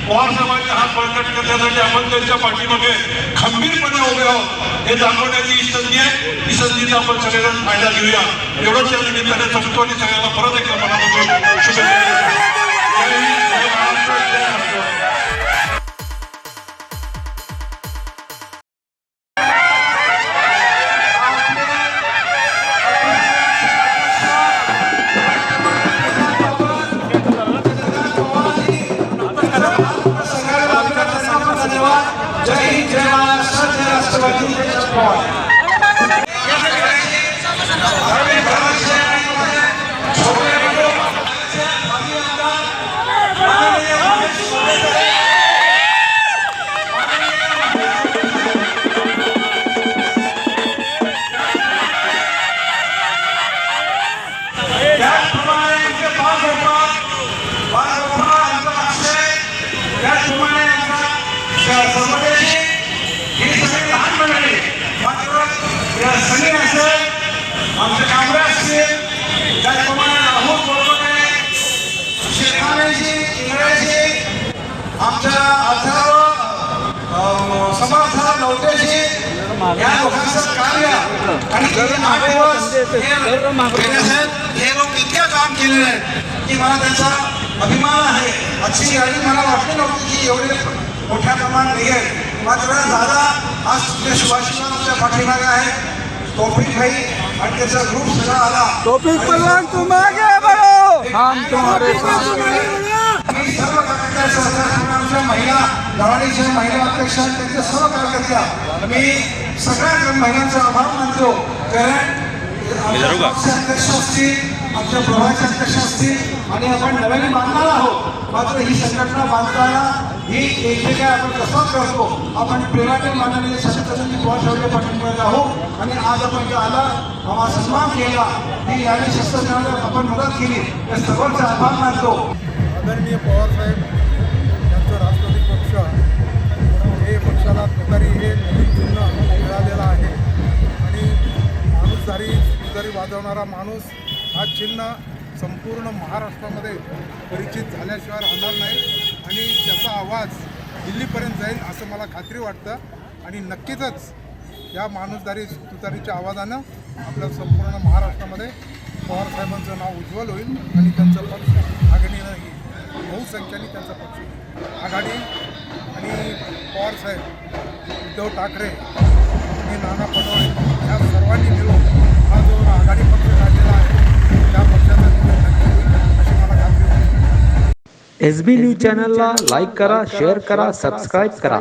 पवार साहेबांचे हात बळकट करण्यासाठी आपण त्यांच्या पाठीमागे खंबीरपणे उभे आहोत हे दाखवण्याची ही संधी आहे. ही संधीचा आपण सगळेजण फायदा घेऊया एवढंच या निमित्ताने सांगतो आणि सगळ्यांना परत एकदा मनापासून शुभेच्छा देतो. जय हिंद, जय महाराष्ट्र, जय महाराष्ट्र. जय हिंद, जय महाराष्ट्र, जय राष्ट्रवादी, जय शरद पवार. आमचे कामराज असतील त्याचप्रमाणे राहुल गोडबोले, शेखानेजी, इंगळेजी, आमच्या अथर्व समर्थ लवटेजी या लोकांचं कार्य आणि हे लोक इतके काम केलेले आहेत की मला त्यांचा अभिमान आहे. आजची यादी मला वाटली नव्हती की एवढे मोठ्या प्रमाणात निघेल. मात्र दादा आज तुझ्या शुभाशिवांच्या पाठीमागे आहे. तौफिक भाई आणि त्याचा ग्रुप सगळा आला. तौफिक पहलवान तुम आगे बढ़ो, हम तुम्हारे साथ. मी सर्व कार्यकर्त्या सहकार्य महिला लढाईच्या महिला अध्यक्ष त्यांच्या सर्व कार्यकर्त्या मी सगळ्या महिलांचा आभार मानतो. कारण अध्यक्ष असतील, आमच्या प्रभाचे अध्यक्ष असतील आणि आपण नव्याने बांधणार आहोत. मात्र ही संघटना बांधताना ही एकमेकांना आपण कसं करतो आपण प्रेमाने माननीय छत्रपती पवार साहेबांच्या पाठीमागे आहोत. आणि आज आपण जे आला आम्हाला सन्मान केला ही याने शस्त्रज्ञानाला आपण मदत केली या सर्वांचा आभार मानतो. आदरणीय पवारसाहेब यांचं राष्ट्रवादी पक्ष हे पक्षाला तुतारी हे नवीन चिन्ह मिळालेलं आहे आणि तुतारी वाजवणारा माणूस हा चिन्ह संपूर्ण महाराष्ट्रामध्ये परिचित झाल्याशिवाय राहणार नाही आणि त्याचा आवाज दिल्लीपर्यंत जाईल असं मला खात्री वाटतं. आणि नक्कीच या माणूसदारी तुतारीच्या आवाजानं आपल्या संपूर्ण महाराष्ट्रामध्ये पवारसाहेबांचं नाव उज्ज्वल होईल आणि त्यांचं पक्ष आघाडीनं येईल. बहुसंख्येने त्यांचा पक्ष आघाडी आणि पवारसाहेब, उद्धव ठाकरे आणि नाना पटोले या सर्वांनी मिळून हा जो आघाडी पक्ष काढलेला आहे त्या पक्षाचा निर्णय नक्की होईल अशी मला खात्री होती. SB न्यूज चॅनलला लाईक करा, शेअर करा, सबस्क्राईब करा.